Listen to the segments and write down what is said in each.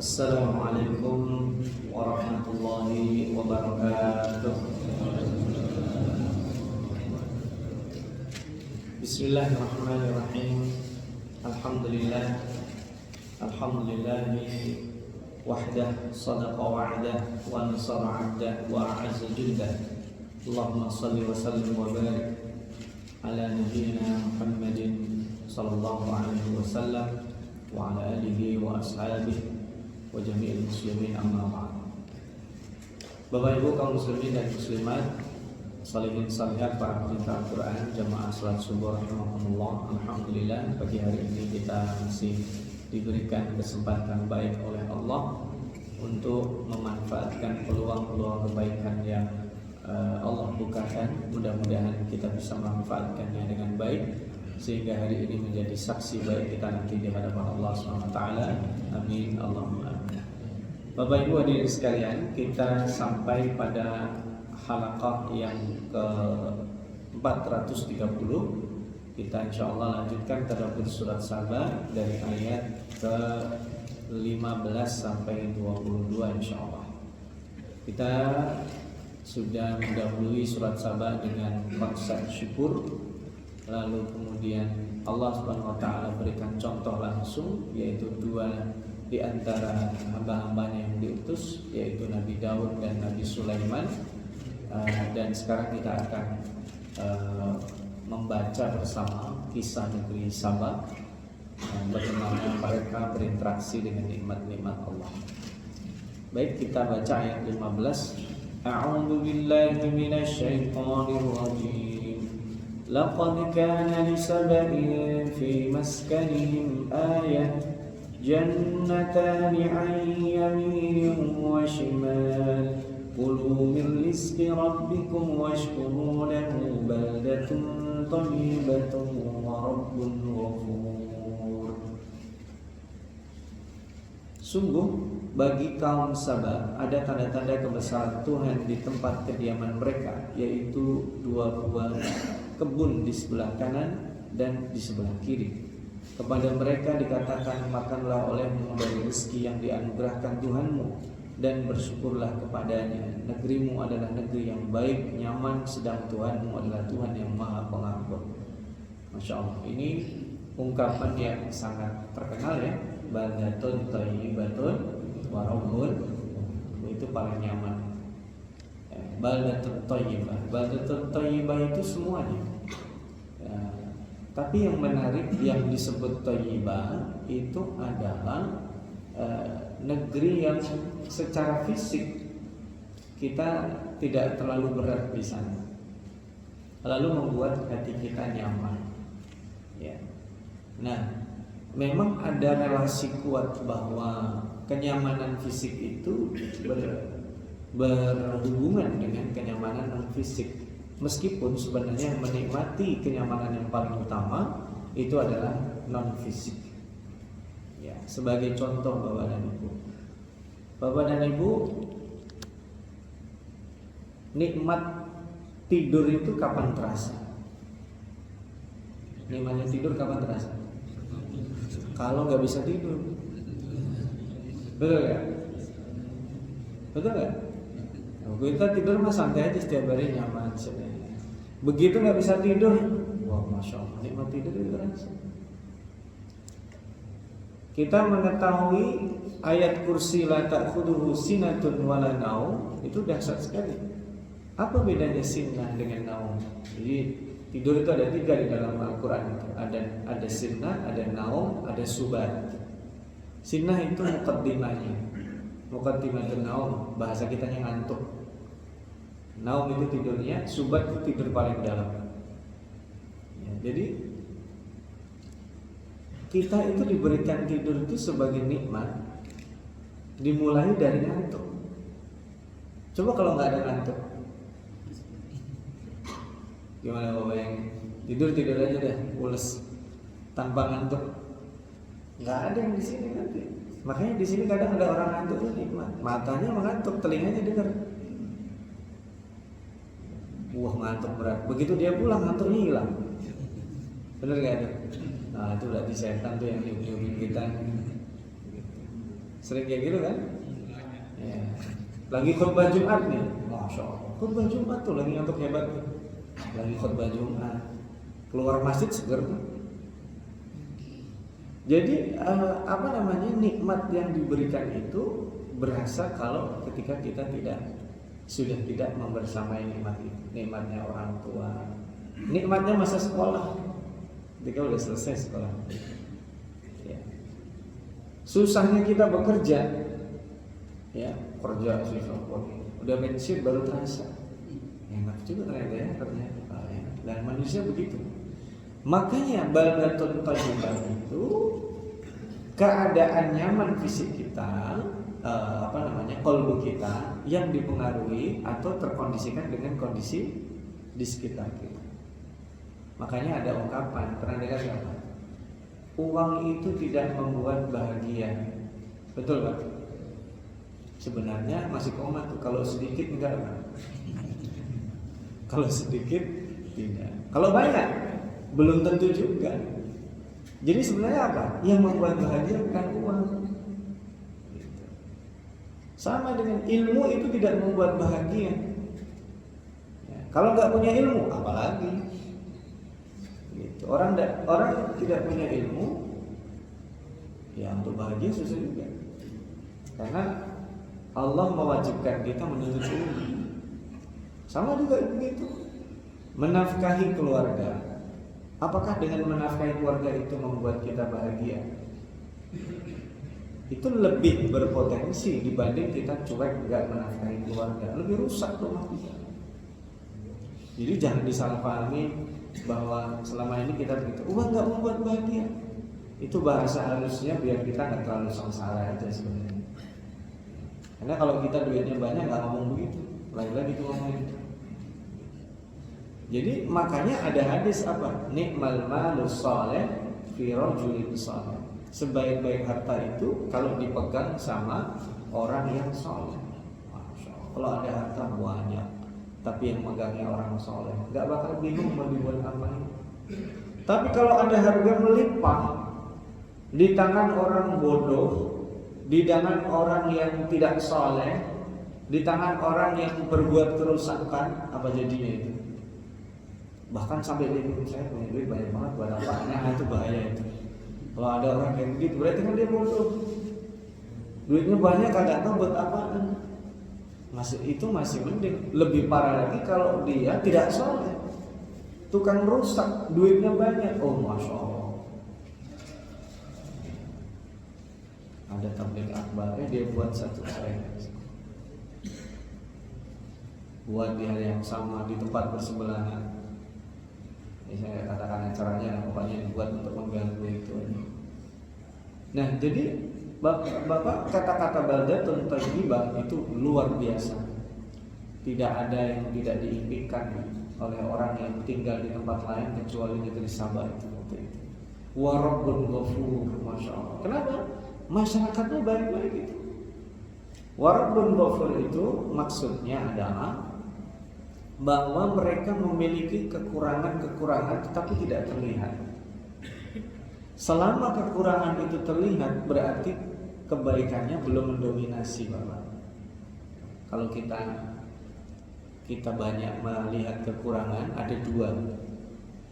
Assalamualaikum warahmatullahi wabarakatuh. Bismillahirrahmanirrahim. Alhamdulillahi wahdah, sadaqa wa'adah, wa nasara 'abdah, wa a'azza jundah. Allahumma salli wa sallim wa barik ala nabiyyina Muhammadin sallallahu alaihi wasallam wa ala alihi wa ashabihi wa jami'il muslimin, amma ba'd. Bapak Ibu kaum muslimin dan muslimat, salihin salihat, para pecinta Al-Quran, jamaah salat subuh rahimahumullah. Alhamdulillah, pagi hari ini kita masih diberikan kesempatan baik oleh Allah untuk memanfaatkan peluang-peluang kebaikan yang Allah bukakan. Mudah-mudahan kita bisa memanfaatkannya dengan baik sehingga hari ini menjadi saksi baik kita nanti di hadapan Allah SWT. Amin, Allahumma amin. Bapak Ibu hadirin sekalian, kita sampai pada halaqah yang ke 430. Kita insya Allah lanjutkan tadabbur surat Saba dari ayat ke 15 sampai 22 insya Allah. Kita sudah mendahului surat Saba dengan konsep syukur. Lalu kemudian Allah Subhanahu wa taala berikan contoh langsung, yaitu dua di antara hamba-hambanya yang diutus, yaitu Nabi Daud dan Nabi Sulaiman. Dan sekarang kita akan membaca bersama kisah negeri Saba, bagaimana mereka berinteraksi dengan nikmat-nikmat Allah. Baik, kita baca ayat 15. A'udzu billahi minasyaitonir rajim. لقد كان لسبإ في مسكنهم آية جنتان عن يمين وشمال كلوا من رزق ربكم واشكروا له بلدة طيبة ورب غفور. Sungguh bagi kaum Saba ada tanda-tanda kebesaran Tuhan di tempat kediaman mereka, yaitu dua buah kebun di sebelah kanan dan di sebelah kiri. Kepada mereka dikatakan, makanlah olehmu dari rezeki yang dianugerahkan Tuhanmu dan bersyukurlah kepadanya. Negerimu adalah negeri yang baik, nyaman, sedang Tuhanmu adalah Tuhan yang maha pengampun. Masya Allah, ini ungkapan yang sangat terkenal ya. Baldatun thayyibatun wa rabbun, itu paling nyaman. Baldatun thayyibah, baldatun thayyibah itu semuanya. Tapi yang menarik yang disebut thayyibah itu adalah negeri yang secara fisik kita tidak terlalu berat di sana, lalu membuat hati kita nyaman. Ya. Nah, memang ada relasi kuat bahwa kenyamanan fisik itu berhubungan dengan kenyamanan non fisik. Meskipun sebenarnya menikmati kenyamanan yang paling utama itu adalah non fisik. Ya, sebagai contoh Bapak dan Ibu, nikmat tidur itu kapan terasa? Nikmatnya tidur kapan terasa? Kalau nggak bisa tidur, betul nggak? Betul nggak? Kita tidur mah santai aja setiap hari, nyaman sebenarnya. Begitu nggak bisa tidur, wah masya Allah, nikmat tidur itu terasa. Kita mengetahui ayat kursi la ta'khudhuhu sinatun wala naum itu dahsyat sekali. Apa bedanya sinah dengan naum? Jadi tidur itu ada tiga di dalam Al-Quran itu. Ada sinah, ada naum, ada subat. Sinah itu muqaddimahnya, muqaddimatun naum, bahasa kitanya ngantuk. Naum itu tidurnya, subat itu tidur paling dalam. Ya, jadi kita itu diberikan tidur itu sebagai nikmat, dimulai dari ngantuk. Coba kalau nggak ada ngantuk, gimana Bapak yang tidur aja deh, pules tanpa ngantuk? Nggak ada yang di sini nanti. Makanya di sini kadang ada orang ngantuk itu nikmat, matanya mengantuk, telinganya dengar. Wah ngantuk berat. Begitu dia pulang ngantuknya hilang. Bener gak itu? Nah itu berarti setan tuh yang niup-niupin kita. Sering kayak gitu kan? Ya. Lagi khutbah Jumat nih, Masya Allah. Khutbah Jumat tuh lagi ngantuk hebat. Lagi khutbah Jumat, keluar masjid seger tuh. Jadi nikmat yang diberikan itu berasa kalau ketika kita sudah tidak membersamai nikmat itu. Nikmatnya orang tua, nikmatnya masa sekolah, ketika udah selesai sekolah. Ya. Susahnya kita bekerja, ya kerja susah, udah pensiun baru terasa. Enak juga ternyata ya, dan manusia begitu. Makanya baldatun thayyibah itu keadaan nyaman fisik kita, qalbu kita yang dipengaruhi atau terkondisikan dengan kondisi di sekitar kita. Makanya ada ungkapan, pernah dengar apa? Uang itu tidak membuat bahagia. Betul Pak? Sebenarnya masih koma tuh, kalau sedikit enggak Pak. Kalau sedikit tidak. Kalau banyak belum tentu juga. Jadi sebenarnya apa? Yang membuat bahagia bukan uang. Gitu. Sama dengan ilmu itu tidak membuat bahagia. Ya, kalau nggak punya ilmu, apalagi? Gitu. Orang tidak punya ilmu, ya untuk bahagia susah juga. Karena Allah mewajibkan kita menuntut ilmu. Sama juga begitu. Menafkahi keluarga. Apakah dengan menafkahi keluarga itu membuat kita bahagia? Itu lebih berpotensi dibanding kita cuek nggak menafkahi keluarga. Lebih rusak rumah kita. Jadi jangan disalahpahami bahwa selama ini kita begitu. Uang nggak membuat bahagia. Itu bahasa halusnya biar kita nggak terlalu sengsara aja sebenarnya. Karena kalau kita duitnya banyak nggak ngomong begitu. Lagi-lagi itu ngomong gitu. Jadi makanya ada hadis apa? Ni'mal malus saleh fi rajulin saleh. Sebaik-baik harta itu kalau dipegang sama orang yang saleh. Kalau ada harta banyak, tapi yang megangnya orang saleh, nggak bakal bingung mau dibuat apa. Tapi kalau ada harga melimpah di tangan orang bodoh, di tangan orang yang tidak saleh, di tangan orang yang berbuat kerusakan, apa jadinya itu? Bahkan sampai dia bilang, saya punya duit banyak banget buat apa? Nah itu bahaya itu. Kalau ada orang kayak begitu, berarti kan dia bodoh. Duitnya banyak, kagak tahu buat apaan. Itu masih mending. Lebih parah lagi kalau dia tidak soleh, tukang rusak, duitnya banyak. Oh masya Allah. Ada tabligh akbarnya dia buat satu saya. Buat di hari yang sama di tempat bersebelahan. Saya katakan caranya pokoknya dibuat untuk mengganggu itu. Nah jadi Bapak kata-kata baldatun thayyibah itu luar biasa. Tidak ada yang tidak diimpikan oleh orang yang tinggal di tempat lain kecuali negeri Sabah itu. Wa rabbun ghafur, masya Allah. Kenapa? Masyarakatnya baik-baik itu. Wa rabbun ghafur itu maksudnya adalah bahwa mereka memiliki kekurangan-kekurangan tetapi tidak terlihat. Selama kekurangan itu terlihat berarti kebaikannya belum mendominasi Bapak. Kalau kita banyak melihat kekurangan, ada dua.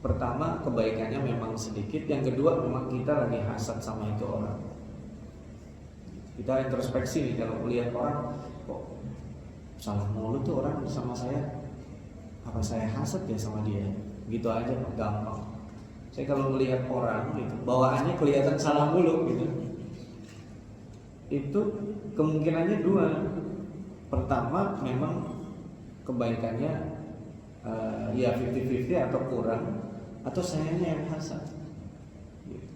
Pertama, kebaikannya memang sedikit. Yang kedua, memang kita lagi hasad sama itu orang. Kita introspeksi nih, kalau melihat orang kok salah mulu tuh orang sama saya. Apa saya hasad ya sama dia? Gitu aja gampang. Saya kalau melihat orang gitu, bawaannya kelihatan salah mulu gitu. Itu kemungkinannya dua. Pertama, memang kebaikannya ya 50-50 atau kurang, atau sayanya yang hasad. Gitu.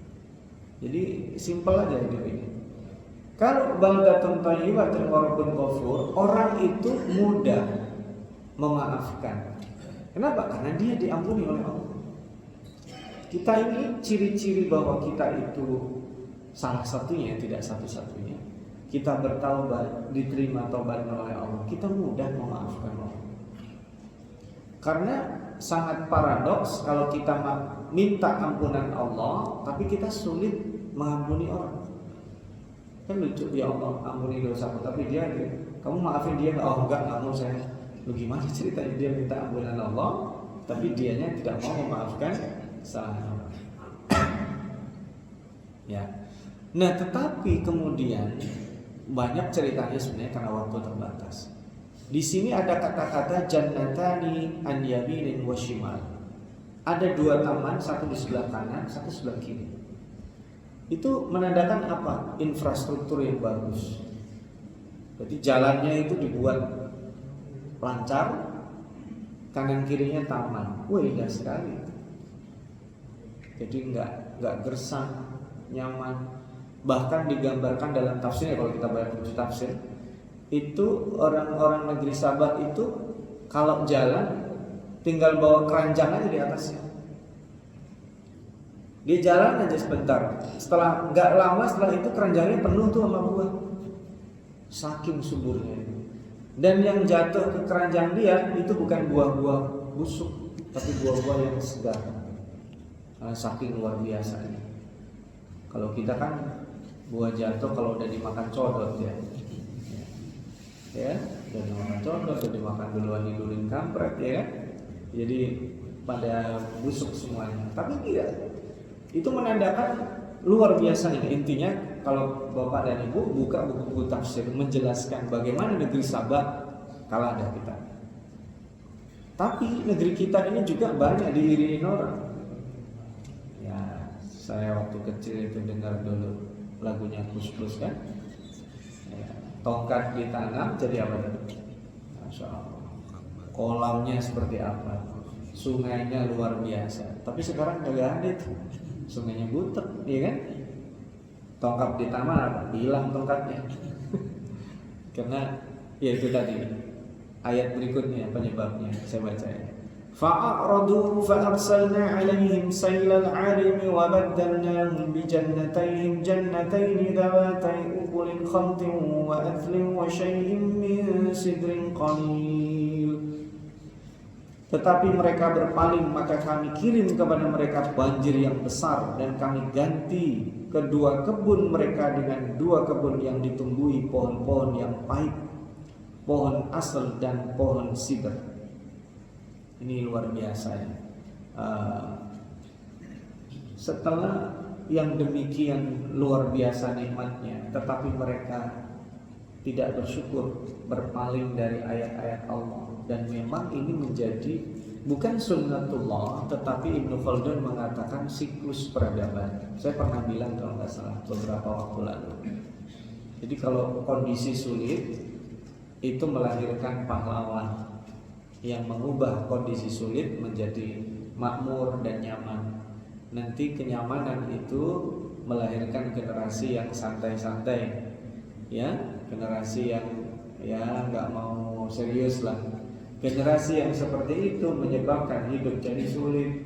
Jadi simpel aja hidup ini. Kalau baldatun thayyibatun wa rabbun ghafur, orang itu mudah memaafkan. Kenapa? Karena dia diampuni oleh Allah. Kita ini ciri-ciri bahwa kita itu salah satunya, tidak satu-satunya. Kita bertaubat, diterima taubatnya oleh Allah. Kita mudah memaafkan orang. Karena sangat paradoks kalau kita minta ampunan Allah, tapi kita sulit mengampuni orang. Kan lucu, ya Allah ampuni dosaku, tapi dia, kamu maafin dia nggak? Oh enggak mau saya. Lu gimana ceritanya dia minta ampunan Allah, tapi dianya tidak mau memaafkan kesalahan orang. Ya. Nah, tetapi kemudian banyak ceritanya sebenarnya karena waktu terbatas. Di sini ada kata-kata jannatani an yaminin wa shimal. Ada dua taman, satu di sebelah kanan, satu sebelah kiri. Itu menandakan apa? Infrastruktur yang bagus. Jadi jalannya itu dibuat lancar, kanan kirinya taman. Wah, indah sekali. Jadi nggak gersang, nyaman. Bahkan digambarkan dalam tafsirnya, kalau kita baca buku tafsir, itu orang-orang negeri Sabah itu kalau jalan tinggal bawa keranjang aja di atasnya. Dia jalan aja sebentar, setelah nggak lama setelah itu keranjangnya penuh tuh sama buah, saking suburnya. Dan yang jatuh ke keranjang dia itu bukan buah-buah busuk, tapi buah-buah yang segar, saking luar biasanya. Kalau kita kan buah jatuh kalau udah dimakan codot ya, udah dimakan codot, udah dimakan duluan hidulin kampret ya, jadi pada busuk semuanya. Tapi tidak. Itu menandakan luar biasanya. Intinya kalau Bapak dan Ibu buka buku-buku tafsir menjelaskan bagaimana negeri Sabah kalah ada kita. Tapi negeri kita ini juga banyak diiringin orang. Ya, saya waktu kecil itu dengar dulu lagunya Kus Plus kan. Ya, tongkat ditanam jadi apa tadi? Masya Allah. Kolamnya seperti apa? Sungainya luar biasa. Tapi sekarang nggak ada itu. Sungainya butek, iya kan? Tongkat di taman, hilang tongkatnya. Karena ya itu tadi ayat berikutnya penyebabnya saya baca ya. Fa'aradu fa'arsalna 'alaihim sailal 'arimi wa baddalnahum bi jannatayhim jannatayn dhawatay ukulin khamtin wa athlin wa shay'in min sidrin qalil. Tetapi mereka berpaling, maka kami kirim kepada mereka banjir yang besar, dan kami ganti kedua kebun mereka dengan dua kebun yang ditumbuhi pohon-pohon yang pahit, pohon asal dan pohon sidr. Ini luar biasa ya. Setelah yang demikian luar biasa nikmatnya, tetapi mereka tidak bersyukur, berpaling dari ayat-ayat Allah. Dan memang ini menjadi bukan sunnatullah, tetapi Ibnu Khaldun mengatakan siklus peradaban. Saya pernah bilang kalau nggak salah beberapa waktu lalu. Jadi kalau kondisi sulit itu melahirkan pahlawan yang mengubah kondisi sulit menjadi makmur dan nyaman. Nanti kenyamanan itu melahirkan generasi yang santai-santai, ya, generasi yang ya nggak mau serius lah. Generasi yang seperti itu menyebabkan hidup jadi sulit.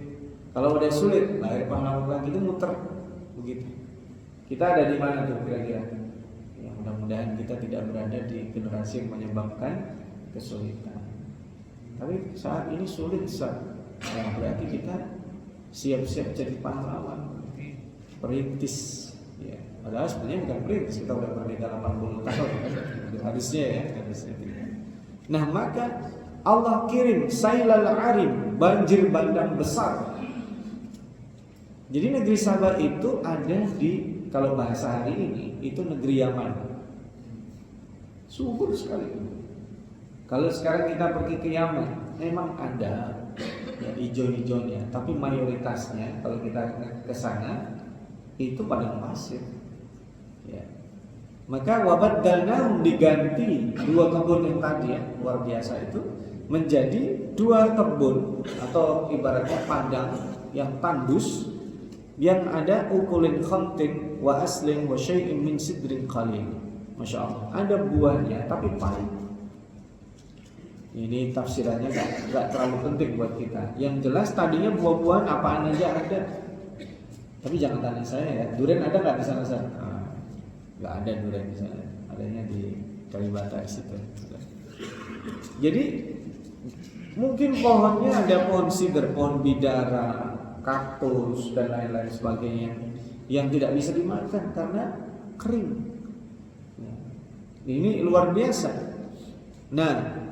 Kalau udah sulit, lahir pahlawan lagi itu muter begitu. Kita ada di mana tuh kira-kira? Ya, mudah-mudahan kita tidak berada di generasi yang menyebabkan kesulitan. Tapi saat ini sulit, ya, berarti kita siap-siap jadi pahlawan, perintis. Ya, padahal sebenarnya bukan perintis, kita udah merdeka 80 tahun. Harusnya ya, harusnya. Nah, maka Allah kirim sailal arim, banjir bandang besar. Jadi negeri Sabah itu ada di, kalau bahasa hari ini, itu negeri Yaman. Subur sekali. Kalau sekarang kita pergi ke Yaman, memang ada ya, hijau-hijaunya, tapi mayoritasnya kalau kita ke sana itu padang pasir. Ya. Maka wabaddalnahum, diganti dua kebun yang tadi ya, luar biasa itu, menjadi dua kebun atau ibaratnya padang yang tandus, yang ada ukulin khamtin wa aslin wa syai'in min sidrin qalil. Masya Allah, ada buahnya tapi pahit. Ini tafsirannya gak terlalu penting buat kita. Yang jelas tadinya buah-buahan apaan aja ada. Tapi jangan tanya saya ya, durian ada nggak di sana? Nggak ada durian di sana, adanya di Kalibata situ. Jadi mungkin pohonnya ada pohon sidr, pohon bidara, kaktus dan lain-lain sebagainya yang tidak bisa dimakan karena kering. Ini luar biasa. Nah,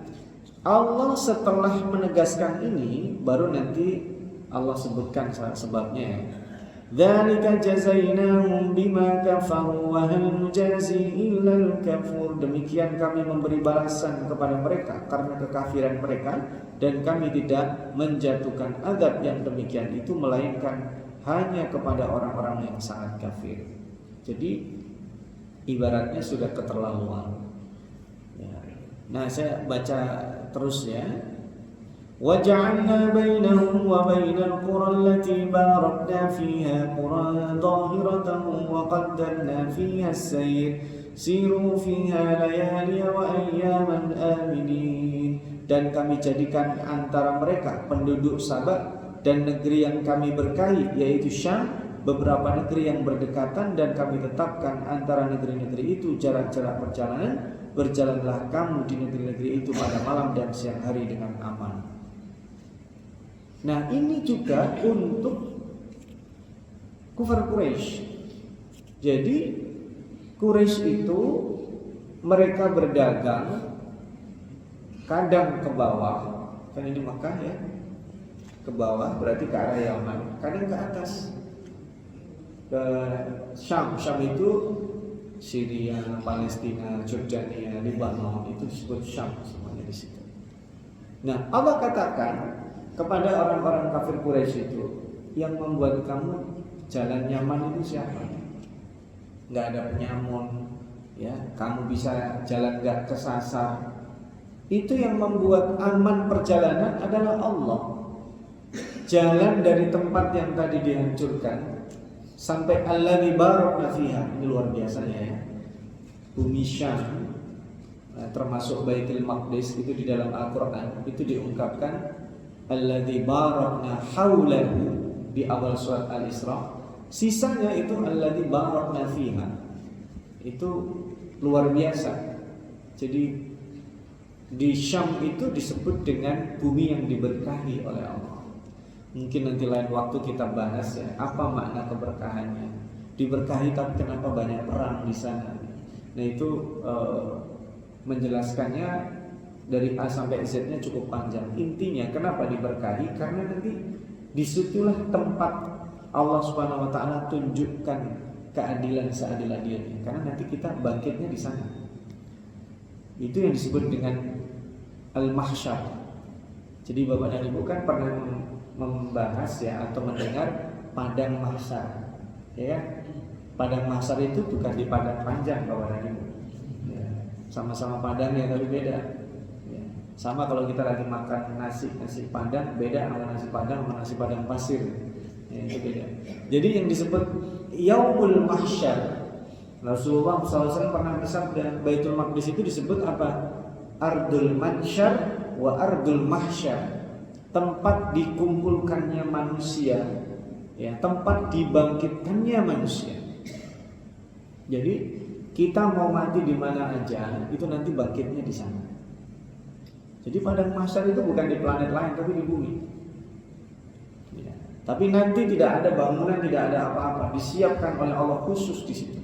Allah setelah menegaskan ini, baru nanti Allah sebutkan sebabnya ya. Dzalika jazainahum bima kafaru wa hal nujazi illal kafur. Demikian kami memberi balasan kepada mereka karena kekafiran mereka, dan kami tidak menjatuhkan azab yang demikian itu melainkan hanya kepada orang-orang yang sangat kafir. Jadi ibaratnya sudah keterlaluan ya. Nah, saya baca terus ya. وَجَعَلْنَا بَيْنَهُمْ وَبَيْنَ الْقُرَى الَّتِي بَارَكْنَا فِيهَا قُرًى ظَاهِرَةً وَقَدَّرْنَا فِيهَا السَّيْرَ سِيرُوا فِيهَا لَيَالِيَ وَأَيَّامًا آمِنِينَ. Dan kami jadikan antara mereka penduduk Sabah dan negeri yang kami berkahi yaitu Syam beberapa negeri yang berdekatan, dan kami tetapkan antara negeri-negeri itu jarak-jarak perjalanan. Berjalanlah kamu di negeri-negeri itu pada malam dan siang hari dengan aman. Nah, ini juga untuk kufar Quraisy. Jadi Quraisy itu mereka berdagang kadang ke bawah, kan ini Makkah ya, ke bawah berarti ke arah Yaman, kadang ke atas ke Syam. Syam itu Syria, Palestina, Jordania, Lebanon, itu disebut Syam semuanya di situ. Nah, Allah katakan kepada orang-orang kafir Quraisy itu, yang membuat kamu jalan nyaman itu siapa? Nggak ada penyamun, ya. Kamu bisa jalan nggak kesasar. Itu yang membuat aman perjalanan adalah Allah. Jalan dari tempat yang tadi dihancurkan sampai alladzi barakna fiha, ini luar biasanya ya. Bumi Syam, termasuk Baitul Maqdis, itu di dalam Al-Qur'an itu diungkapkan alladzi barakna haulahu di awal surat Al-Isra. Sisanya itu alladzi barakna fiha. Itu luar biasa. Jadi di Syam itu disebut dengan bumi yang diberkahi oleh Allah. Mungkin nanti lain waktu kita bahas ya, apa makna keberkahannya. Diberkahi tapi kenapa banyak perang di sana. Nah, itu menjelaskannya dari A sampai Z-nya cukup panjang. Intinya kenapa diberkahi? Karena nanti disitulah tempat Allah Subhanahu wa taala tunjukkan keadilan seadil-adilnya. Karena nanti kita bangkitnya di sana. Itu yang disebut dengan Al-Mahsyar. Jadi Bapak dan Ibu kan pernah membahas ya atau mendengar padang mahsyar, ya kan? Padang mahsyar itu bukan di padang panjang Bapak dan Ibu, ya. Sama-sama padang ya tapi beda. Ya. Sama kalau kita lagi makan nasi padang beda sama nasi padang sama nasi padang pasir, ya, itu beda. Jadi yang disebut Yaumul Mahsyar, Rasulullah SAW pernah bersabda Baitul Maqdis itu disebut apa? Ardul Mansyar wa Ardul Mahsyar. Tempat dikumpulkannya manusia, ya, tempat dibangkitkannya manusia. Jadi kita mau mati di mana aja, itu nanti bangkitnya di sana. Jadi padang mahsyar itu bukan di planet lain, tapi di bumi. Ya. Tapi nanti tidak ada bangunan, tidak ada apa-apa, disiapkan oleh Allah khusus di situ.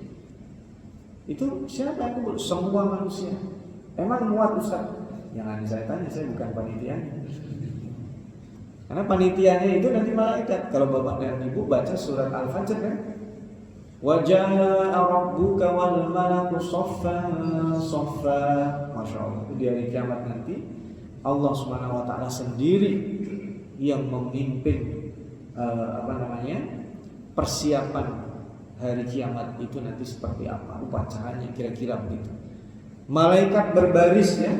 Itu siapa yang kumpul? Semua manusia. Emang muat Ustaz? Jangan saya tanya, saya bukan panitianya. Karena panitianya itu nanti malaikat. Kalau Bapak dan Ibu baca surat Al-Fajr kan, wa jaa rabbuka wal malaku saffan saffa. Masyaallah, di hari kiamat nanti Allah Subhanahu wa taala sendiri yang memimpin persiapan hari kiamat itu nanti seperti apa, upacaranya kira-kira begitu. Malaikat berbaris ya,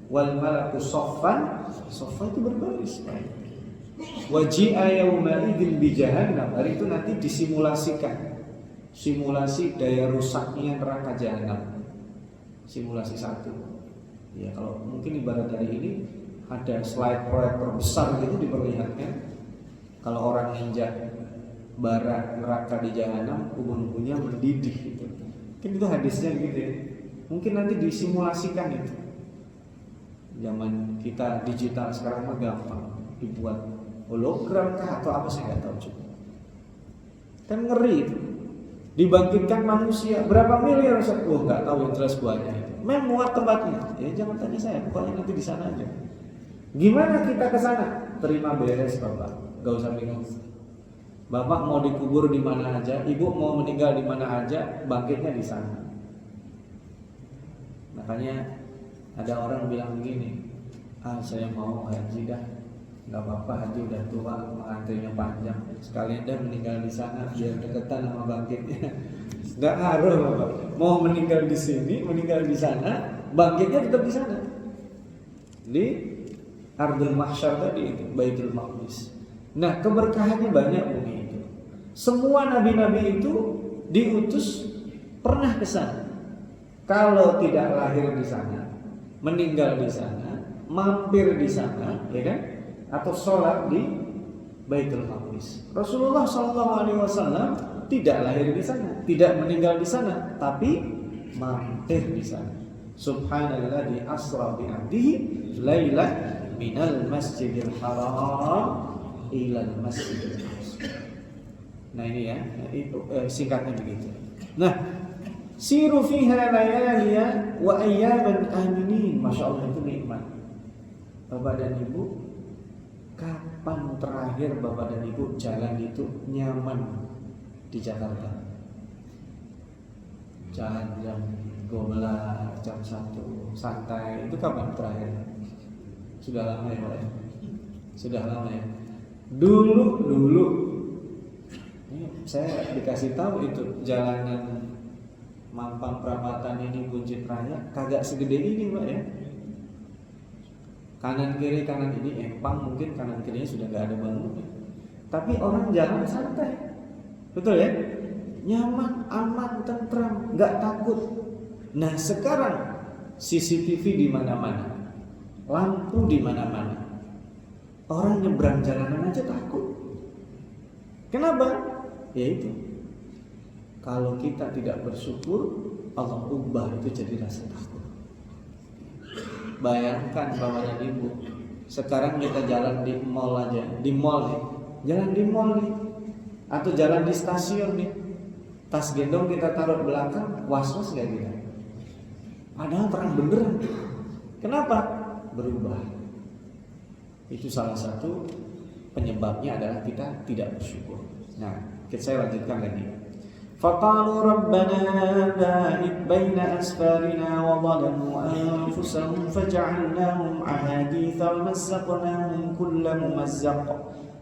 wal malaku saffan, saffa itu berbaris. Waji'a yauma idzin bi jahannam, hari itu nanti disimulasikan. Simulasi daya rusaknya neraka jahanam. Simulasi satu. Ya, kalau mungkin ibarat dari ini ada slide proyektor besar gitu diperlihatkan. Kalau orang injak bara neraka di jahanam, ubun-ubunnya mendidih gitu. Mungkin itu hadisnya gitu ya. Mungkin nanti disimulasikan itu. Zaman kita digital sekarang mah gampang dibuat hologram kah atau apa saya nggak tahu juga. Kan ngeri itu. Dibangkitkan manusia berapa miliar? Oh nggak tahu yang jelas banyak. memang muat tempatnya. Ya jangan tanya saya, pokoknya nanti di sana aja. Gimana kita ke sana? Terima beres Bapak, gak usah bingung. Bapak mau dikubur di mana aja, ibu mau meninggal di mana aja, bangkitnya di sana. Makanya ada orang bilang begini, saya mau haji dah. Gak apa-apa, haji udah tua, mengantrinya panjang, sekalian dah meninggal di sana biar deketan sama bangkitnya. Gak ngaruh Bapak, mau meninggal di sini, meninggal di sana, bangkitnya tetap di sana. Di Ardul Mahsyar tadi itu, Baitul Maqdis. Nah, keberkahannya banyak bumi itu. Semua nabi-nabi itu diutus pernah ke sana. Kalau tidak lahir di sana, meninggal di sana, mampir di sana, ya kan? Atau sholat di Baitul Maqdis. Rasulullah SAW tidak lahir di sana, tidak meninggal di sana, tapi mampir di sana. Subhanalladzi asra bi 'abdihi lailan minal masjidil haram ilal masjidil aqsa. Nah ini ya, itu singkatnya begitu. Nah, siru fiha layaliya wa ayyaman aminin. Masya Allah, itu nikmat. Bapak dan Ibu, kapan terakhir Bapak dan Ibu jalan itu nyaman di Jakarta? Jalan jam 12, jam 1, santai. Itu kapan terakhir? Sudah lama ya Pak ya? Sudah lama ya. Dulu ini saya dikasih tahu itu jalanan Mampang Perapatan ini, Buncit Raya kagak segede ini Pak ya. Kanan kiri ini empang, mungkin kanan kirinya sudah nggak ada bangunan. Tapi orang jalan santai, betul ya? Nyaman, aman, tentram, nggak takut. Nah sekarang CCTV di mana-mana, lampu di mana-mana. Orang nyebrang jalanan aja takut. Kenapa? Ya itu. Kalau kita tidak bersyukur, Allah ubah itu jadi rasa takut. Bayangkan Bapak dan Ibu, sekarang kita jalan di mall aja, di mall nih, jalan di mall nih, atau jalan di stasiun nih, tas gendong kita taruh belakang, was-was gak kita? Padahal terang benderang. Kenapa? Berubah. Itu salah satu penyebabnya adalah kita tidak bersyukur. Nah, saya lanjutkan lagi. فقالوا ربنا باعد بين أسفارنا وظلموا أنفسهم فجعلناهم أحاديث ومزقناهم كل ممزق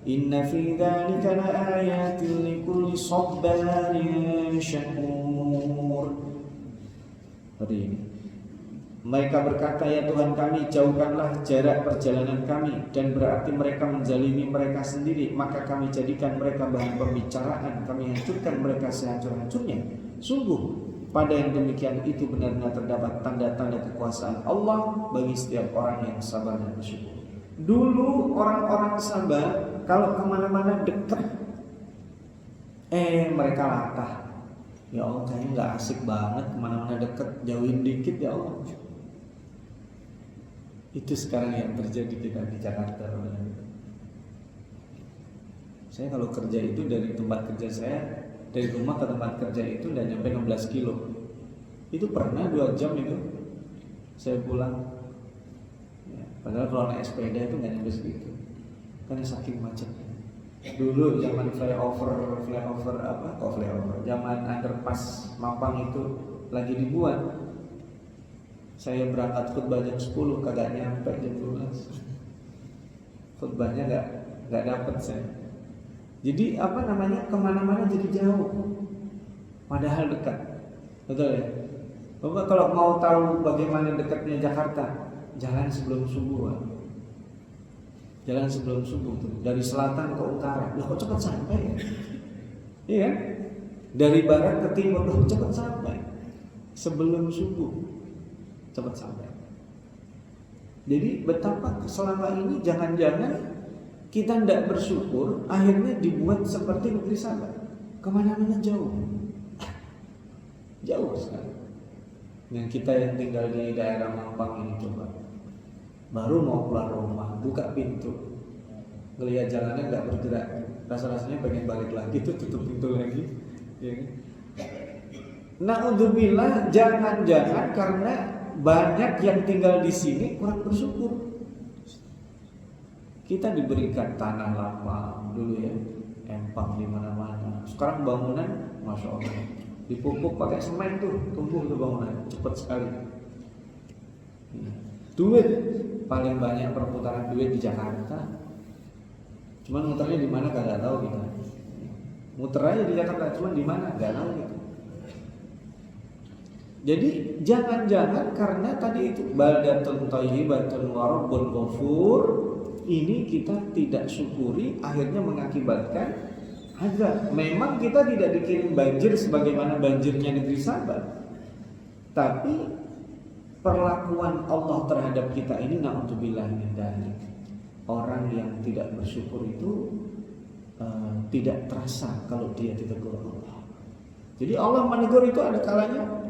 إن في ذلك لآيات لكل صبار شكور. Mereka berkata, ya Tuhan kami, jauhkanlah jarak perjalanan kami, dan berarti mereka menzalimi mereka sendiri, maka kami jadikan mereka bahan pembicaraan, kami hancurkan mereka sehancur-hancurnya. Sungguh pada yang demikian itu benar-benar terdapat tanda-tanda kekuasaan Allah bagi setiap orang yang sabar dan bersyukur. Dulu orang-orang sabar kalau kemana-mana dekat, mereka latah. Ya Allah, kayaknya nggak asik banget kemana-mana dekat, jauhin dikit ya Allah. Itu sekarang yang terjadi kita di Jakarta. Saya kalau kerja itu dari tempat kerja saya, dari rumah ke tempat kerja itu udah nyampe 16 kilo. Itu pernah 2 jam itu saya pulang. Ya, padahal kalau naik sepeda itu nggak nyampe segitu, karena saking macetnya. Dulu zaman flyover zaman underpass Mampang itu lagi dibuat. Saya berangkat khutbah jam 10, kagak nyampe jam 12. Khutbahnya nggak dapet saya. Jadi kemana-mana jadi jauh, padahal dekat. Betul ya? Bapak kalau mau tahu bagaimana dekatnya Jakarta, jalan sebelum subuh. Jalan sebelum subuh tuh, dari selatan ke utara. Loh kok cepat sampai ya? Iya. Dari barat ke timur, loh cepat sampai. Sebelum subuh cepat sampai. Jadi betapa selama ini jangan-jangan kita tidak bersyukur, akhirnya dibuat seperti negeri Sabah, kemana-mana jauh sekali. Yang kita yang tinggal di daerah Mampang ini coba, baru mau keluar rumah, buka pintu, ngelihat jalannya nggak bergerak, rasa-rasanya pengen balik lagi, tutup pintu lagi. Ya. Na'udzubillah, jangan-jangan karena banyak yang tinggal di sini kurang bersyukur. Kita diberikan tanah lapang dulu ya, empang di mana-mana. Sekarang bangunan, masya Allah, dipupuk pakai semen tuh, tumbuh tuh bangunan, cepat sekali. Duit paling banyak perputaran duit di Jakarta. Cuman muternya di mana gak tahu kita. Muter aja di Jakarta, cuman di mana gak tahu gitu. Jadi jangan-jangan karena tadi itu baldatun thayyibatun wa rabbun ghafur, ini kita tidak syukuri, akhirnya mengakibatkan azab. Memang kita tidak dikirim banjir sebagaimana banjirnya negeri Sabah, tapi perlakuan Allah terhadap kita ini na'udzubillah min dzalik. Orang yang tidak bersyukur itu tidak terasa kalau dia ditegur Allah. Jadi Allah menegur itu ada kalanya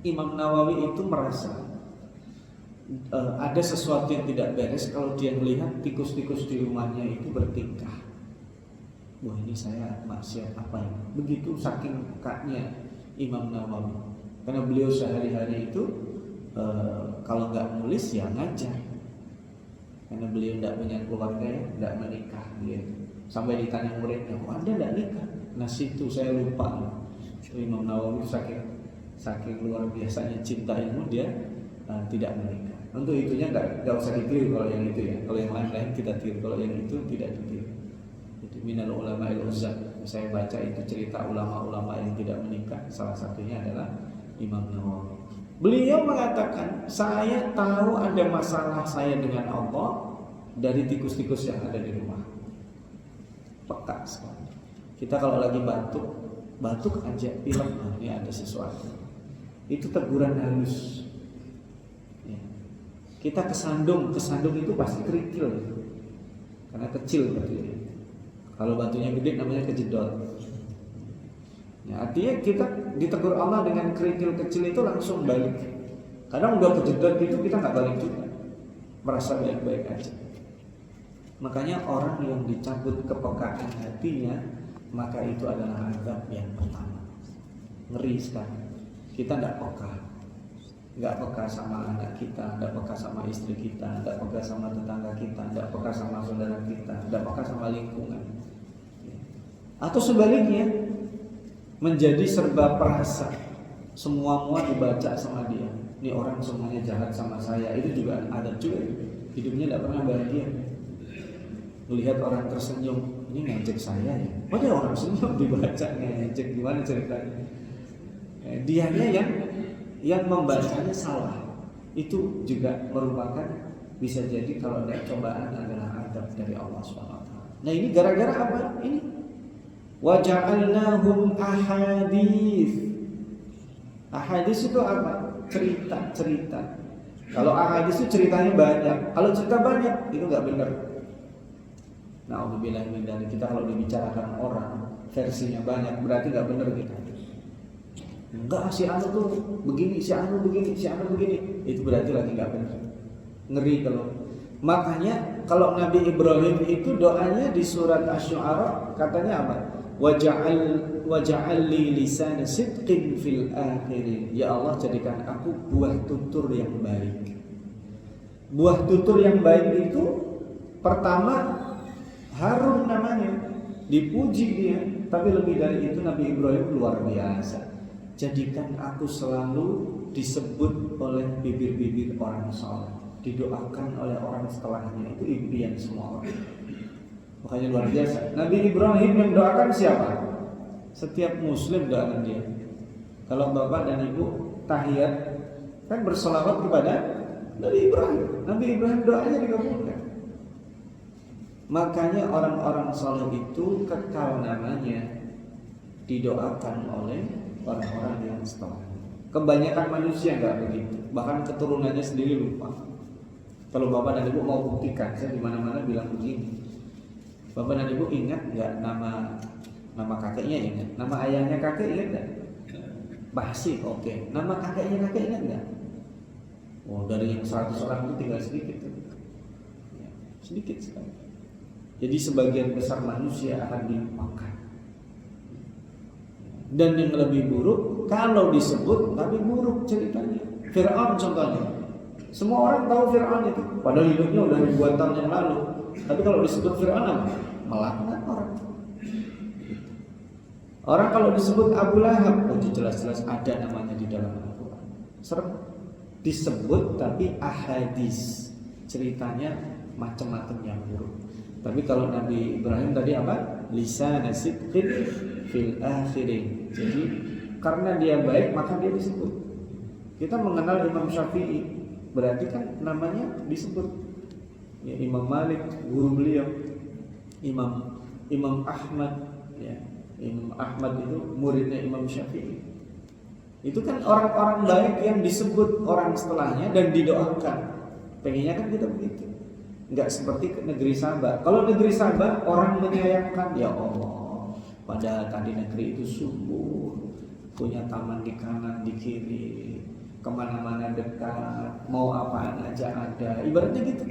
Imam Nawawi itu merasa ada sesuatu yang tidak beres kalau dia melihat tikus-tikus di rumahnya itu bertingkah. Wah, ini saya maksiat apa ya? Begitu saking pekatnya Imam Nawawi. Karena beliau sehari-hari itu kalau nggak nulis ya ngajar. Karena beliau tidak punya keluarga ya, tidak menikah dia. Sampai ditanya muridnya, "Oh, Anda tidak nikah?" Nah, situ saya lupa. Imam Nawawi saking luar biasanya cinta ilmu, dia tidak menikah. Untuk itunya nggak usah ditiru kalau yang itu ya. Kalau yang lain-lain kita tiru, kalau yang itu tidak ditiru. Jadi minal ulama il-uzab. Saya baca itu cerita ulama-ulama yang tidak menikah. Salah satunya adalah Imam Nawawi. Beliau mengatakan, saya tahu ada masalah saya dengan Allah dari tikus-tikus yang ada di rumah. Peka sekali. Kita kalau lagi batuk aja pilek, ini ada sesuatu. Itu teguran halus. Ya. Kita kesandung itu pasti kerikil, karena kecil batunya. Kalau batunya gede namanya kejedot. Ya, artinya kita ditegur Allah dengan kerikil kecil itu langsung balik. Kadang udah kejedot itu kita nggak balik juga, merasa baik-baik aja. Makanya orang yang dicabut kepekaan hatinya, maka itu adalah azab yang pertama. Ngeri sekali. Kita nggak peka sama anak kita, nggak peka sama istri kita, nggak peka sama tetangga kita, nggak peka sama saudara kita, nggak peka sama lingkungan. Atau sebaliknya, menjadi serba perasa, semua dibaca sama dia. Ini orang semuanya jahat sama saya, itu juga ada juga. Hidupnya tidak pernah bahagia. Melihat orang tersenyum, ini ngejek saya ya. Oh, dia orang senyum dibaca ngejek, gimana ceritanya? Dianya yang membacanya salah. Itu juga merupakan, bisa jadi kalau ada cobaan adalah adab dari Allah SWT. Nah, ini gara-gara apa? Ini waja'alnahum ahadits. Ahadits itu apa? Cerita. Kalau ahadits itu ceritanya banyak. Kalau cerita banyak itu nggak benar. Na'udzubillah min dzalik. Kita kalau dibicarakan orang versinya banyak berarti nggak benar kita. Enggak, si anu tuh begini, si anu begini. Itu berarti lagi nggak benar. Ngeri kalau. Makanya kalau Nabi Ibrahim itu doanya di surat Asy-Syu'ara katanya apa? Waja'al li lisana sidqin fil akhirin. Ya Allah, jadikan aku buah tutur yang baik. Buah tutur yang baik itu pertama Harun namanya, dipuji dia. Tapi lebih dari itu Nabi Ibrahim luar biasa. Jadikan aku selalu disebut oleh bibir-bibir orang saleh, didoakan oleh orang setelahnya. Itu impian semua orang. Makanya luar biasa. Nabi Ibrahim yang doakan siapa? Setiap muslim doakan dia. Kalau bapak dan ibu tahiyat kan berselawat kepada Nabi Ibrahim. Nabi Ibrahim doanya dikabulkan. Makanya orang-orang saleh itu kekal namanya, didoakan oleh orang-orang yang setelahnya. Kebanyakan manusia nggak begitu. Bahkan keturunannya sendiri lupa. Kalau bapak dan ibu mau buktikan, saya di mana-mana bilang begini. Bapak dan ibu ingat nggak nama kakeknya ingat? Nama ayahnya kakek ingat nggak? Pasti oke. Nama kakeknya kakek ingat nggak? Oh, dari yang 100 orang itu tinggal sedikit. Ya, sedikit sekali. Jadi sebagian besar manusia akan dilupakan. Dan yang lebih buruk kalau disebut tapi buruk ceritanya. Fir'aun contohnya. Semua orang tahu Fir'aun itu, padahal hidupnya udah ribuan tahun yang lalu. Tapi kalau disebut Fir'aun apa? Melaknat orang. Orang kalau disebut Abu Lahab, itu jelas-jelas ada namanya di dalam Al-Quran. Serem. Disebut tapi ahadis, ceritanya macam-macam yang buruk. Tapi kalau Nabi Ibrahim tadi apa? Lisan sidqin fil akhirin. Jadi karena dia baik maka dia disebut. Kita mengenal Imam Syafi'i, berarti kan namanya disebut. Ya, Imam Malik guru beliau, Imam Ahmad, ya. Imam Ahmad itu muridnya Imam Syafi'i. Itu kan orang-orang baik yang disebut orang setelahnya dan didoakan. Pengennya kan kita begitu. Enggak seperti negeri Sabah. Kalau negeri Sabah orang menyayangkan, ya Allah, padahal tadi negeri itu subur, punya taman di kanan, di kiri, kemana-mana dekat, mau apaan aja ada. Ibaratnya gitu.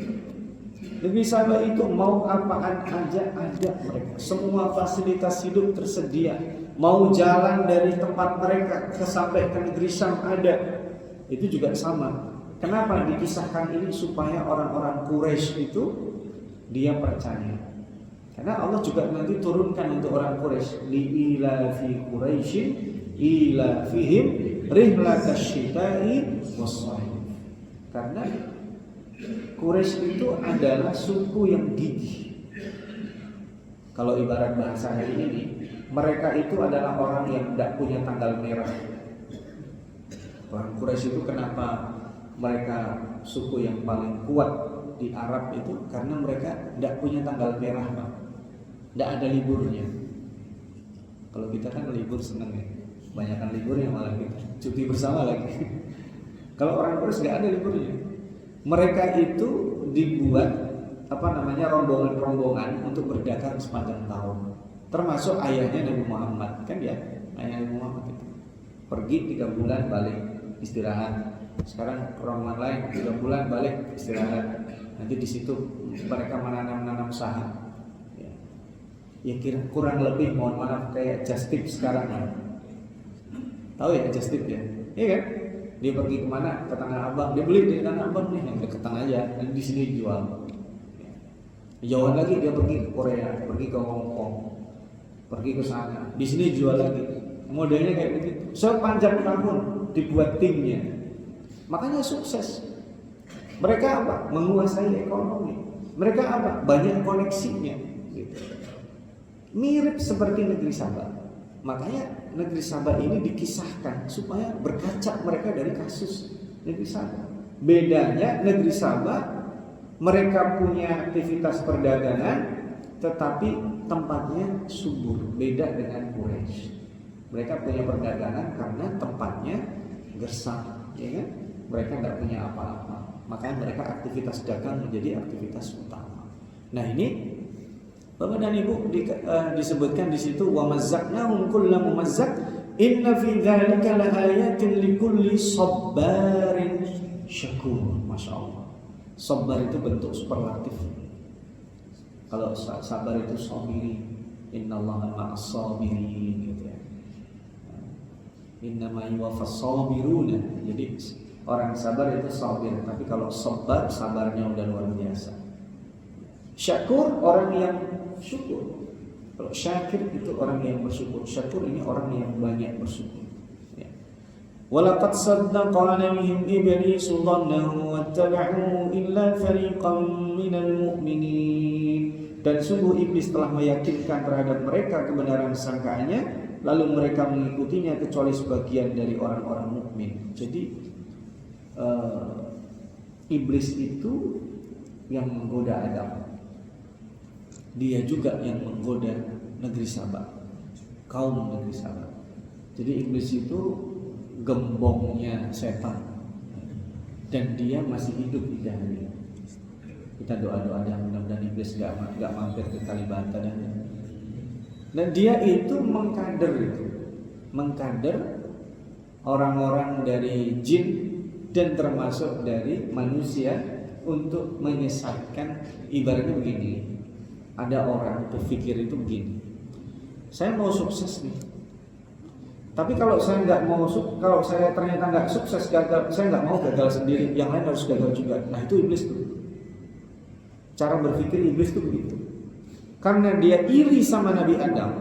Negeri Sabah itu mau apaan aja ada mereka. Semua fasilitas hidup tersedia. Mau jalan dari tempat mereka sampai ke negeri Syam ada. Itu juga sama. Kenapa dikisahkan ini? Supaya orang-orang Quraisy itu dia percaya. Karena Allah juga nanti turunkan untuk orang Quraisy, li ilafi Quraisy ilafihim rihlatasyita'i was-shayf. Karena Quraisy itu adalah suku yang gigih. Kalau ibarat bahasa hari ini, mereka itu adalah orang yang tidak punya tanggal merah. Orang Quraisy itu kenapa mereka suku yang paling kuat di Arab itu? Karena mereka tidak punya tanggal merah, Pak. Tidak ada liburnya. Kalau kita kan libur seneng ya, banyakkan liburnya malah kita cuti bersama lagi. Kalau orang Quraisy nggak ada liburnya. Mereka itu dibuat rombongan-rombongan untuk berdagang sepanjang tahun. Termasuk ayahnya Nabi Muhammad, kan ya, ayah Nabi Muhammad itu pergi 3 bulan balik istirahat. Sekarang rombongan lain 3 bulan balik istirahat. Nanti di situ mereka menanam saham. Ya kira kurang lebih, mohon maaf, kayak just tip sekarang lah. Tahu ya just tip ya? Iya kan? Dia pergi kemana? Ke Tanah Abang. Dia beli di Tanah Abang nih, yang deketan aja. Dan di sini jual. Jauhan lagi dia pergi ke Korea, pergi ke Hong Kong, pergi ke sana. Di sini jual lagi. Modelnya kayak begitu. Sepanjang tahun dibuat timnya. Makanya sukses. Mereka apa? Menguasai ekonomi. Mereka apa? Banyak koneksinya. Gitu. Mirip seperti negeri Sabah. Makanya negeri Sabah ini dikisahkan supaya berkaca mereka dari kasus negeri Sabah. Bedanya negeri Sabah, mereka punya aktivitas perdagangan tetapi tempatnya subur. Beda dengan Quraisy. Mereka punya perdagangan karena tempatnya gersang, ya kan? Mereka tidak punya apa-apa. Makanya mereka aktivitas dagang menjadi aktivitas utama. Nah ini Bapak dan Ibu disebutkan di situ, wa mazzaqnahum kulla mumazzaq inna fi dzalika laayatin likulli sabarin syakur. Masya Allah. Sabar itu bentuk superlatif. Kalau sabar itu sabiri, innallaha ma'as sabirin gitu ya. Innama yuwaffas sabiruna. Jadi orang sabar itu sabir, tapi kalau sabar, sabarnya udah luar biasa. Syakur orang yang syukur. Kalau syakir itu orang yang bersyukur. Syakur ini orang yang banyak bersyukur. Ya. Walaqad saddaqa 'alaihim iblisu dhannahu wattaba'u illa fariqan minal mu'minin. Dan sungguh iblis telah meyakinkan terhadap mereka kebenaran sangkaannya, lalu mereka mengikutinya kecuali sebagian dari orang-orang mukmin. Jadi iblis itu yang menggoda Adam. Dia juga yang menggoda negeri Sabah, kaum negeri Sabah. Jadi iblis itu gembongnya setan, dan dia masih hidup di dalamnya. Kita doa-doa dan mudah-mudahan iblis gak mampir ke Kalibata dan dia itu mengkader orang-orang dari jin dan termasuk dari manusia untuk menyesatkan. Ibaratnya begini, ada orang berpikir itu begini, saya mau sukses nih, Tapi kalau saya nggak mau, kalau saya ternyata nggak sukses, gagal, saya nggak mau gagal sendiri, yang lain harus gagal juga. Nah itu iblis tuh. Cara berpikir iblis tuh begitu. Karena dia iri sama Nabi Adam,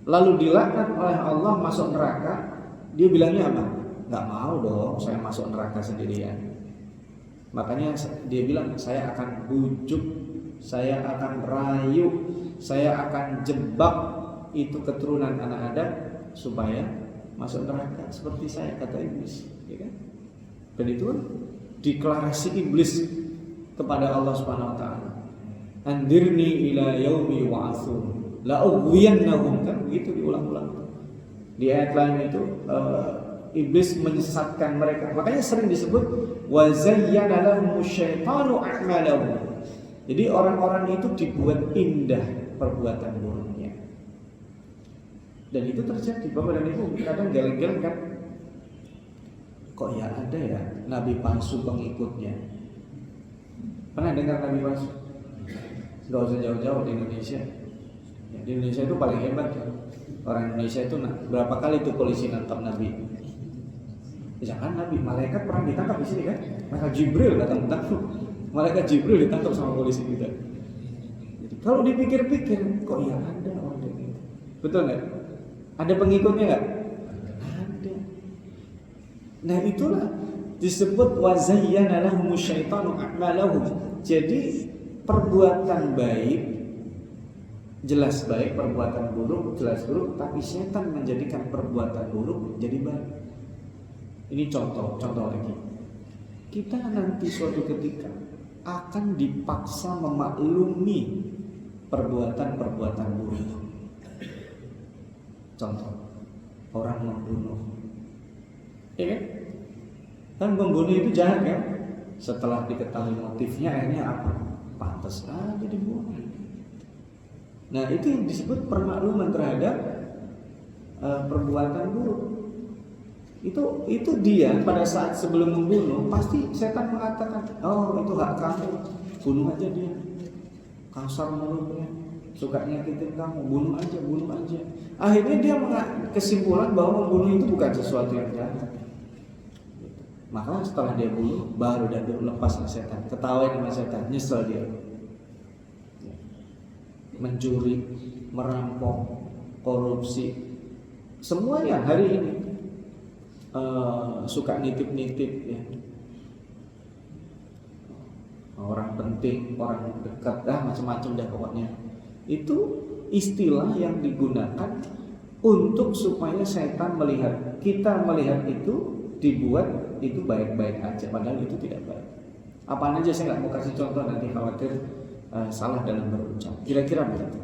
lalu dilaknat oleh Allah masuk neraka, dia bilangnya apa? Nggak mau dong, saya masuk neraka sendirian. Makanya dia bilang, saya akan bujuk, saya akan rayu, saya akan jebak itu keturunan anak Adam supaya masuk neraka seperti saya, kata iblis, ya kan? Dan itu deklarasi iblis kepada Allah Subhanahu wa taala. Andirni ila yaumi wa'atsun la ughwiyannahum, kan begitu diulang-ulang. Di ayat lain itu iblis menyesatkan mereka. Makanya sering disebut wa zayyana lahumus syaitanu a'malahum. Jadi orang-orang itu dibuat indah perbuatan buruknya. Dan itu terjadi. Bapak dan Ibu kadang geleng-geleng kan, kok ya ada ya nabi palsu pengikutnya. Pernah dengar nabi palsu? Gak usah jauh-jauh di Indonesia. Ya, di Indonesia itu paling hebat ya. Orang Indonesia itu berapa kali tuh polisi nangkap nabi? Jangan nabi, malaikat pernah ditangkap di sini kan? Malaikat Jibril datang-datang. Malaikat Jibril ditangkap sama polisi kita. Jadi, kalau dipikir-pikir, kok ya ada orang kayak gitu? Betul nggak? Ada pengikutnya nggak? Ada. Nah itulah disebut wa zayyana lahumus syaitanu a'malahum. Jadi perbuatan baik jelas baik, perbuatan buruk jelas buruk, tapi setan menjadikan perbuatan buruk jadi baik. Ini contoh lagi. Kita nanti suatu ketika akan dipaksa memaklumi perbuatan-perbuatan buruk. Contoh, orang membunuh, ya kan? Kan membunuh itu jahat kan? Setelah diketahui motifnya, akhirnya apa? Pantas aja dibunuh. Nah itu yang disebut permakluman terhadap perbuatan buruk. Itu dia pada saat sebelum membunuh pasti setan mengatakan, oh itu hak kamu, bunuh aja dia, kasar mulutnya, suka nyakitin kamu, bunuh aja. Akhirnya dia kesimpulan bahwa membunuh itu bukan sesuatu yang jahat. Maka setelah dia bunuh, baru dia lepas setan, ketawain sama setan, nyesel dia. Mencuri, merampok, korupsi, semuanya hari ini suka nitip-nitip ya. Orang penting, orang dekat, macam-macam dah pokoknya. Itu istilah yang digunakan untuk supaya setan melihat, kita melihat itu dibuat itu baik-baik aja, padahal itu tidak baik. Apaan aja saya nggak mau kasih contoh, nanti khawatir salah dalam berucap. Kira-kira begitu.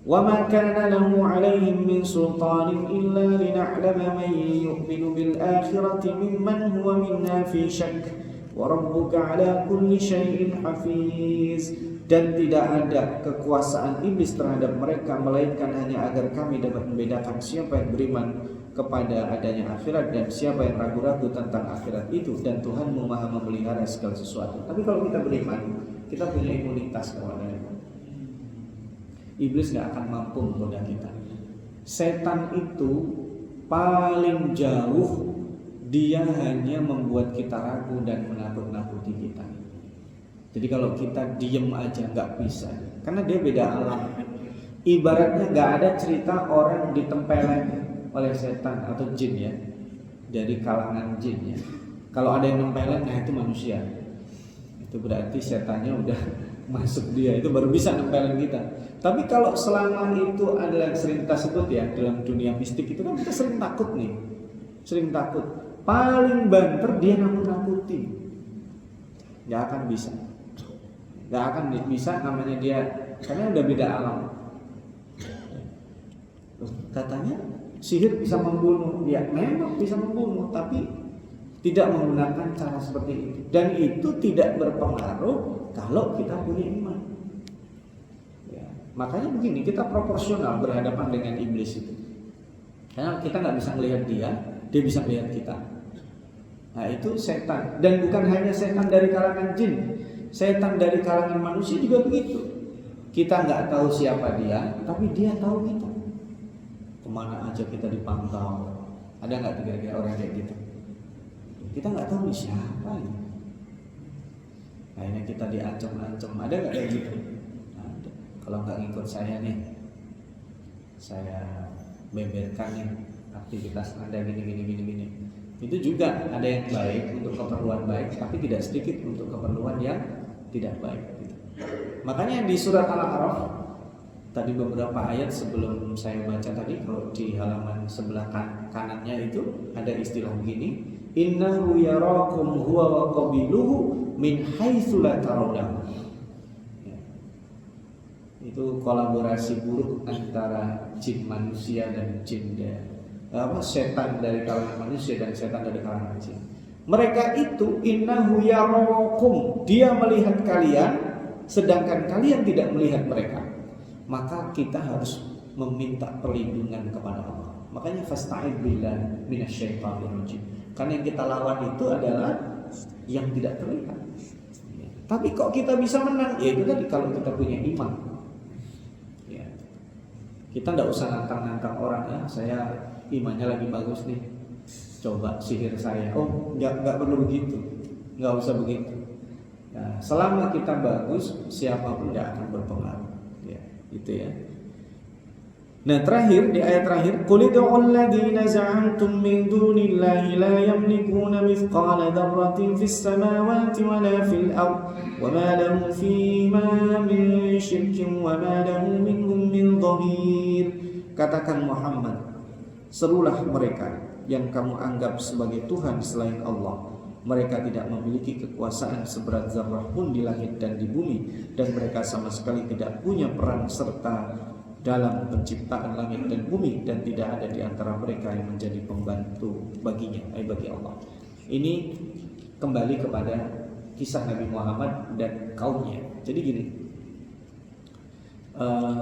Wa ma kana lahu 'alaihim min sultanin illa lina'lama man yu'minu bil akhirati mimman huwa minna fi syak wa rabbuka 'ala kulli syai'in hafiz. Dan tidak ada kekuasaan iblis terhadap mereka melainkan hanya agar kami dapat membedakan siapa yang beriman kepada adanya akhirat dan siapa yang ragu-ragu tentang akhirat itu, dan Tuhanmu Maha memelihara segala sesuatu. Tapi kalau kita beriman, kita punya imunitas kepada itu. Iblis gak akan mampu menggoda kita. Setan itu paling jauh, dia hanya membuat kita ragu dan menakut-nakuti kita. Jadi kalau kita diem aja gak bisa, karena dia beda alam. Ibaratnya gak ada cerita orang ditempeleng oleh setan atau jin ya, dari kalangan jin ya. Kalau ada yang nempeleng, nah itu manusia. Itu berarti setannya udah masuk dia, itu baru bisa nempeleng kita. Tapi kalau selama itu adalah yang sering kita sebut ya dalam dunia mistik itu kan kita sering takut nih, sering takut. Paling banter dia nakut-nakuti, nggak akan bisa, namanya dia karena udah beda alam. Katanya sihir bisa membunuh, ya memang bisa membunuh, tapi tidak menggunakan cara seperti itu. Dan itu tidak berpengaruh kalau kita punya iman ya. Makanya begini, kita proporsional berhadapan dengan iblis itu, karena kita nggak bisa melihat dia bisa melihat kita. Nah itu setan, dan bukan hanya setan dari kalangan jin, setan dari kalangan manusia juga begitu. Kita nggak tahu siapa dia, tapi dia tahu kita. kemana aja kita dipantau. Ada nggak kira-kira orang kayak gitu? Kita nggak tahu nih siapa ini. Kayaknya kita diancam-ancam. Ada nggak kayak gitu? Ada. Kalau nggak ngikut saya nih, saya beberkan nih aktivitas Anda gini. Itu juga ada yang baik untuk keperluan baik, tapi tidak sedikit untuk keperluan yang tidak baik. Makanya di surat Al-A'raf tadi beberapa ayat sebelum saya baca tadi, kalau di halaman sebelah kanannya itu ada istilah begini, innahu yarakum huwa wa qabiluhu min haitsu la tarawnahu. Itu kolaborasi buruk antara jin manusia dan jin setan dari kalangan manusia dan setan dari kalangan jin. Mereka itu innahu yarakum, dia melihat kalian sedangkan kalian tidak melihat mereka. Maka kita harus meminta perlindungan kepada Allah. Makanya fasta'id billah minasyaitonir rajim. Karena yang kita lawan itu adalah yang tidak terlihat. Tapi kok kita bisa menang? Ya itu tadi, kalau kita punya iman. Ya. Kita tidak usah nantang-nantang orang, ya saya imannya lagi bagus nih, coba sihir saya. Oh, nggak perlu begitu, nggak usah begitu. Nah, selama kita bagus, siapapun tidak akan berpengaruh. Ya, itu ya. Nah, terakhir di ayat terakhir, qul ud'ul ladzina za'amtum min dunillahi la yamlikuna mithqala dzarratin fis samawati wala fil ard wa ma lahum fima min syirkin wa ma lahu minhum min dhahir. Katakan Muhammad, serulah mereka yang kamu anggap sebagai Tuhan selain Allah. Mereka tidak memiliki kekuasaan seberat zarrah pun di langit dan di bumi, dan mereka sama sekali tidak punya peran serta dalam penciptaan langit dan bumi, dan tidak ada di antara mereka yang menjadi pembantu baginya, bagi Allah. Ini kembali kepada kisah Nabi Muhammad dan kaumnya. Jadi gini,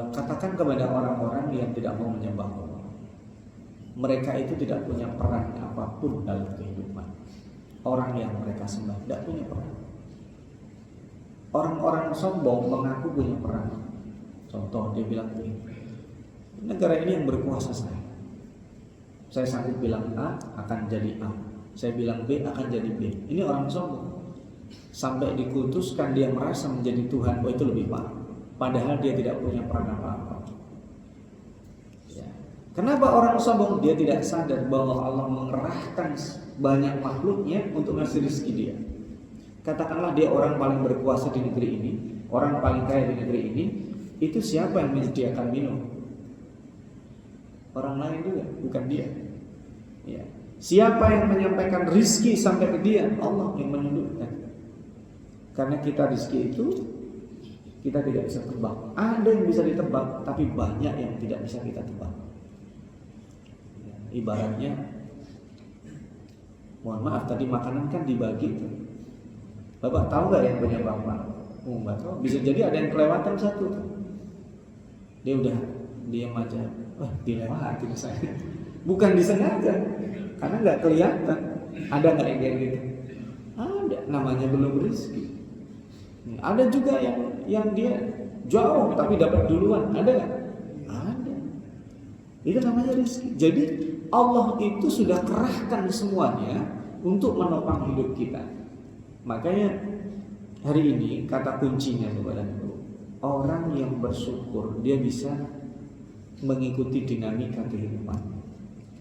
katakan kepada orang-orang yang tidak mau menyembah Allah, mereka itu tidak punya peran apapun dalam kehidupan. Orang yang mereka sembah tidak punya peran. Orang-orang sombong mengaku punya peran. Contoh, dia bilang begini, negara ini yang berkuasa saya sanggup bilang A akan jadi A, saya bilang B akan jadi B. Ini orang sombong. Sampai dikutuskan dia merasa menjadi Tuhan. Oh, itu lebih parah. Padahal dia tidak punya peran apa-apa. Ya. Kenapa orang sombong? Dia tidak sadar bahwa Allah mengerahkan banyak makhluknya untuk ngasih rezeki dia. Katakanlah dia orang paling berkuasa di negeri ini, orang paling kaya di negeri ini, itu siapa yang menyediakan minum? Orang lain juga, bukan dia. Ya. Siapa yang menyampaikan rezeki sampai ke dia? Allah yang menundukkan. Karena kita rezeki itu kita tidak bisa tebak. Ada yang bisa ditebak, tapi banyak yang tidak bisa kita tebak. Ya. Ibaratnya, mohon maaf, tadi makanan kan dibagi tuh. Bapak tahu nggak yang punya bapak? Nggak tahu. Bisa jadi ada yang kelewatan satu tuh. Dia udah diam aja. Wah, dilewatin saya. Bukan disengaja, karena nggak kelihatan. Ada nggak yang kayak gitu? Ada. Namanya belum rezeki. Ada juga yang dia jauh tapi dapat duluan. Ada nggak? Ada. Itu namanya rezeki. Jadi Allah itu sudah kerahkan semuanya untuk menopang hidup kita. Makanya hari ini kata kuncinya kepada Ibu, orang yang bersyukur dia bisa mengikuti dinamika kehidupan.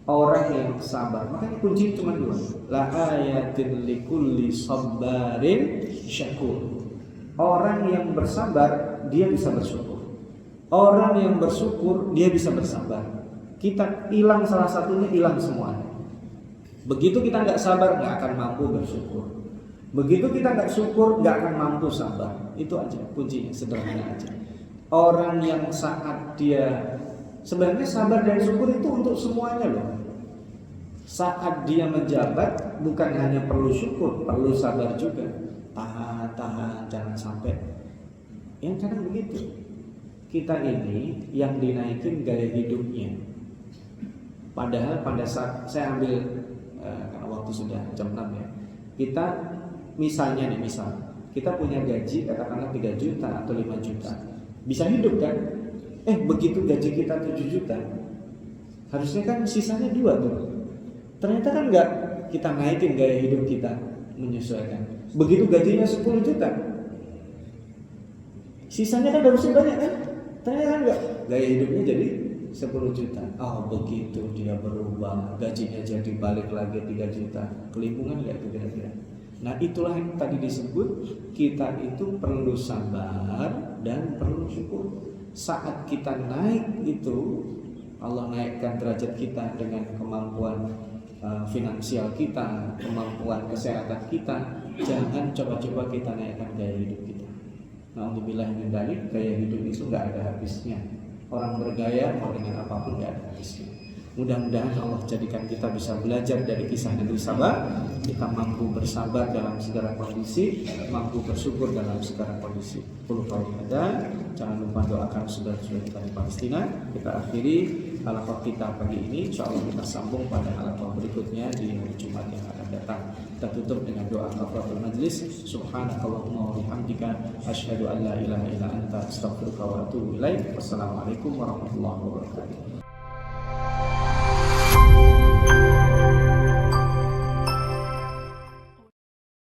Orang yang sabar, makanya kunci cuma dua. La ayatin likulli sabarin syakur. Orang yang bersabar dia bisa bersyukur. Orang yang bersyukur dia bisa bersabar. Kita hilang salah satunya, hilang semuanya. Begitu kita nggak sabar, nggak akan mampu bersyukur. Begitu kita nggak syukur, nggak akan mampu sabar. Itu aja kuncinya, sederhana aja. Orang yang saat dia sebenarnya sabar dan syukur itu untuk semuanya loh. Saat dia menjabat bukan hanya perlu syukur, perlu sabar juga. Tahan, jangan sampai. Yang kadang begitu. Kita ini yang dinaikin gaya hidupnya. Padahal pada saat saya ambil karena waktu sudah jam 6 ya. Kita misalnya nih, kita punya gaji katakanlah 3 juta atau 5 juta. Bisa hidup kan? Begitu gaji kita 7 juta, Harusnya kan sisanya 2 tuh. Ternyata kan enggak, kita naikin gaya hidup kita menyesuaikan. Begitu gajinya 10 juta, sisanya kan harusnya banyak kan? Ternyata kan enggak, gaya hidupnya jadi 10 juta. Oh begitu dia berubah, gajinya jadi balik lagi 3 juta. Kelimpungan enggak itu kira-kira? Nah itulah yang tadi disebut, kita itu perlu sabar dan perlu syukur. Saat kita naik itu, Allah naikkan derajat kita dengan kemampuan finansial kita, kemampuan kesehatan kita. Jangan coba-coba kita naikkan gaya hidup kita. Alhamdulillah min dzalik, gaya hidup itu nggak ada habisnya. Orang bergaya mau dengan apapun nggak ada habisnya. Mudah-mudahan Allah jadikan kita bisa belajar dari kisah Nabi Sabah. Kita mampu bersabar dalam segala kondisi, mampu bersyukur dalam segala kondisi. Jangan lupa doakan saudara-saudara kita di Palestina. Kita akhiri halaqah kita pagi ini. InsyaAllah kita sambung pada halaqah berikutnya di hari Jumat yang akan datang. Kita tutup dengan doa kafaratul majlis. Subhanakallahumma wa bihamdika asyhadu an la ilaha illa anta astaghfiruka wa atubu ilaik. Wassalamualaikum warahmatullahi wabarakatuh.